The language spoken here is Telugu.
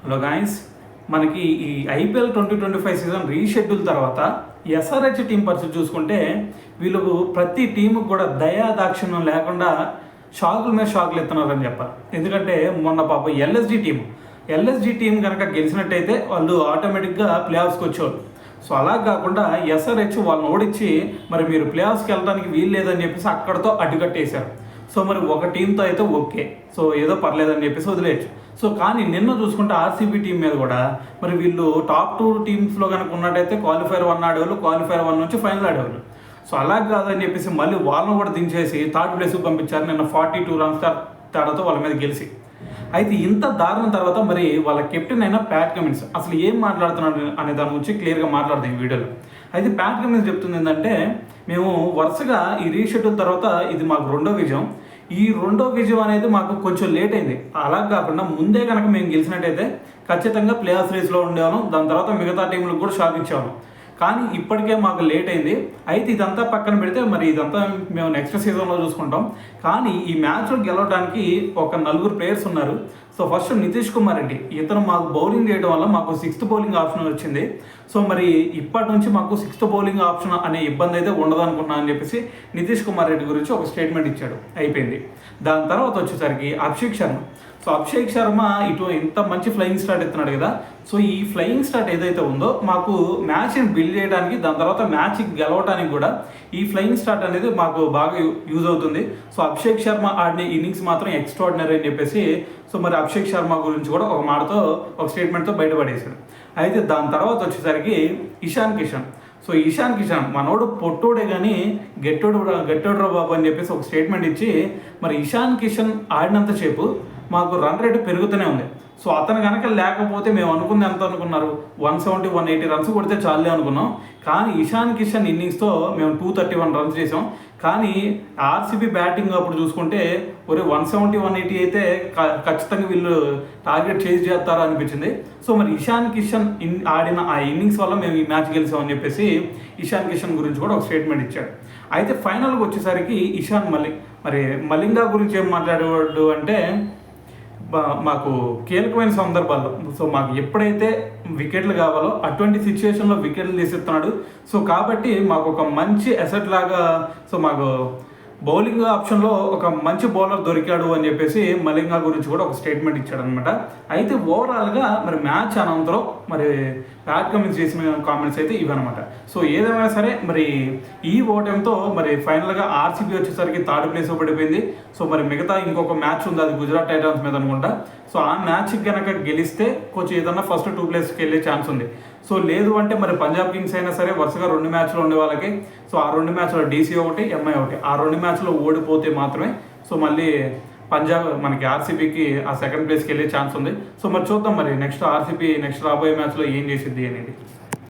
హలో గాయస్, మనకి ఈ ఐపీఎల్ 2025 సీజన్ రీషెడ్యూల్ తర్వాత ఎస్ఆర్హెచ్ టీం పరిస్థితి చూసుకుంటే వీళ్ళు ప్రతి టీముకు కూడా దయా దాక్షిణ్యం లేకుండా షాకుల మీద షాకులు ఎత్తున్నారని చెప్పాలి. ఎందుకంటే మొన్న పాప ఎల్ఎస్జీ టీం కనుక గెలిచినట్టయితే వాళ్ళు ఆటోమేటిక్గా ప్లే ఆఫ్స్కి వచ్చేవాళ్ళు. సో అలా కాకుండా ఎస్ఆర్హెచ్ వాళ్ళని ఓడించి మరి మీరు ప్లే ఆఫ్స్కి వెళ్ళడానికి వీలు లేదని చెప్పేసి అక్కడితో అడ్డుకట్టేశారు. సో మరి ఒక టీంతో అయితే ఓకే, సో ఏదో పర్లేదని చెప్పేసి వదిలేయచ్చు. సో కానీ నిన్న చూసుకుంటే ఆర్సీబీ టీం మీద కూడా మరి వీళ్ళు టాప్ 2 టీమ్స్లో కనుక ఉన్నట్టయితే క్వాలిఫైర్ 1 ఆడేవాళ్ళు, క్వాలిఫైర్ 1 నుంచి ఫైనల్ ఆడేవాళ్ళు. సో అలా కాదని చెప్పేసి మళ్ళీ వాళ్ళని కూడా దించేసి థర్డ్ ప్లేస్కి పంపించారు నిన్న 42 రన్స్ తేడాతో వాళ్ళ మీద గెలిచి. అయితే ఇంత దారుణం తర్వాత మరి వాళ్ళ కెప్టెన్ అయిన ప్యాట్ కమిన్స్ అసలు ఏం మాట్లాడుతున్నాడు అనే దాని గురించి క్లియర్గా మాట్లాడదాం ఈ వీడియోలో. అయితే ప్యాట్ కమిన్స్ చెప్తుంది ఏంటంటే, మేము వరుసగా ఈ రీషెడ్యూల్ తర్వాత ఇది మాకు రెండో విజయం. ఈ రెండో విజయం అనేది మాకు కొంచెం లేట్ అయింది. అలా కాకుండా ముందే కనుక మేము గెలిచినట్టయితే ఖచ్చితంగా ప్లే ఆఫ్ రేస్లో ఉండేవాళ్ళం. దాని తర్వాత మిగతా టీంలకు కూడా షాక్ ఇచ్చేవాళ్ళం. కానీ ఇప్పటికే మాకు లేట్ అయింది. అయితే ఇదంతా పక్కన పెడితే మరి ఇదంతా మేము నెక్స్ట్ సీజన్లో చూసుకుంటాం. కానీ ఈ మ్యాచ్లో గెలవడానికి ఒక 4 ప్లేయర్స్ ఉన్నారు. సో ఫస్ట్ నితీష్ కుమార్ రెడ్డి, ఇతను మాకు బౌలింగ్ చేయడం వల్ల మాకు 6th బౌలింగ్ ఆప్షన్ వచ్చింది. సో మరి ఇప్పటి నుంచి మాకు 6th బౌలింగ్ ఆప్షన్ అనే ఇబ్బంది అయితే ఉండదు అనుకున్నా అని చెప్పేసి నితీష్ కుమార్ రెడ్డి గురించి ఒక స్టేట్మెంట్ ఇచ్చాడు. అయిపోయింది. దాని తర్వాత వచ్చేసరికి అభిషేక్ శర్మ. సో అభిషేక్ శర్మ ఇటు ఇంత మంచి ఫ్లయింగ్ స్టార్ట్ ఎత్తున్నాడు కదా. సో ఈ ఫ్లయింగ్ స్టార్ట్ ఏదైతే ఉందో మాకు మ్యాచ్ని బిల్డ్ చేయడానికి, దాని తర్వాత మ్యాచ్ గెలవడానికి కూడా ఈ ఫ్లయింగ్ స్టార్ట్ అనేది మాకు బాగా యూజ్ అవుతుంది. సో అభిషేక్ శర్మ ఆడిన ఇన్నింగ్స్ మాత్రం ఎక్స్ట్రాడినరీ అని చెప్పేసి సో మరి అభిషేక్ శర్మ గురించి కూడా ఒక మాటతో ఒక స్టేట్మెంట్తో బయటపడేశాడు. అయితే దాని తర్వాత వచ్చేసరికి ఇషాన్ కిషన్. సో ఇషాన్ కిషన్ మనోడు పొట్టోడే కానీ గట్టోడు బాబు అని చెప్పేసి ఒక స్టేట్మెంట్ ఇచ్చి మరి ఇషాన్ కిషన్ ఆడినంతసేపు మాకు రన్ రేట్ పెరుగుతూనే ఉంది. సో అతను కనుక లేకపోతే మేము అనుకుంది ఎంత అనుకున్నారు, 170, 180 రన్స్ కొడితే చాలే అనుకున్నాం. కానీ ఇషాన్ కిషన్ ఇన్నింగ్స్తో మేము 231 రన్స్ చేసాం. కానీ ఆర్సీబీ బ్యాటింగ్ అప్పుడు చూసుకుంటే ఒరే 170, 180 అయితే ఖచ్చితంగా వీళ్ళు టార్గెట్ చేస్తారో అనిపించింది. సో మరి ఇషాన్ కిషన్ ఆడిన ఆ ఇన్నింగ్స్ వల్ల మేము ఈ మ్యాచ్ గెలిచామని చెప్పేసి ఇషాన్ కిషన్ గురించి కూడా ఒక స్టేట్మెంట్ ఇచ్చాడు. అయితే ఫైనల్గా వచ్చేసరికి మరి మలింగా గురించి ఏం మాట్లాడేవాడు అంటే, మాకు కీలకమైన సందర్భాల్లో సో మాకు ఎప్పుడైతే వికెట్లు కావాలో అటువంటి సిచ్యువేషన్లో వికెట్లు తీసిస్తున్నాడు. సో కాబట్టి మాకు ఒక మంచి అసెట్ లాగా సో మాకు బౌలింగ్ ఆప్షన్లో ఒక మంచి బౌలర్ దొరికాడు అని చెప్పేసి మలింగా గురించి కూడా ఒక స్టేట్మెంట్ ఇచ్చాడు అనమాట. అయితే ఓవరాల్గా మరి మ్యాచ్ అనంతరం మరి ప్యాట్ కమిన్స్ చేసిన కామెంట్స్ అయితే ఇవన్నమాట. సో ఏదేమైనా సరే మరి ఈ ఓటమితో మరి ఫైనల్గా ఆర్సీబీ వచ్చేసరికి 3rd ప్లేస్ పడిపోయింది. సో మరి మిగతా ఇంకొక మ్యాచ్ ఉంది, అది గుజరాత్ టైటన్స్ మీద అనుకుంటా. సో ఆ మ్యాచ్కి కనుక గెలిస్తే కొంచెం ఏదన్నా ఫస్ట్ 2 ప్లేస్కి వెళ్ళే ఛాన్స్ ఉంది. సో లేదు అంటే మరి పంజాబ్ కింగ్స్ అయినా సరే వరుసగా 2 మ్యాచ్లు ఉండే వాళ్ళకి సో ఆ 2 మ్యాచ్లో డీసీ ఒకటి, ఎంఐ ఒకటి, ఆ 2 మ్యాచ్లో ఓడిపోతే మాత్రమే సో మళ్ళీ పంజాబ్ మనకి ఆర్సీబీకి ఆ 2nd ప్లేస్కి వెళ్ళే ఛాన్స్ ఉంది. సో మరి చూద్దాం మరి నెక్స్ట్ ఆర్సీబీ నెక్స్ట్ రాబోయే మ్యాచ్లో ఏం చేసిద్ది అనేది.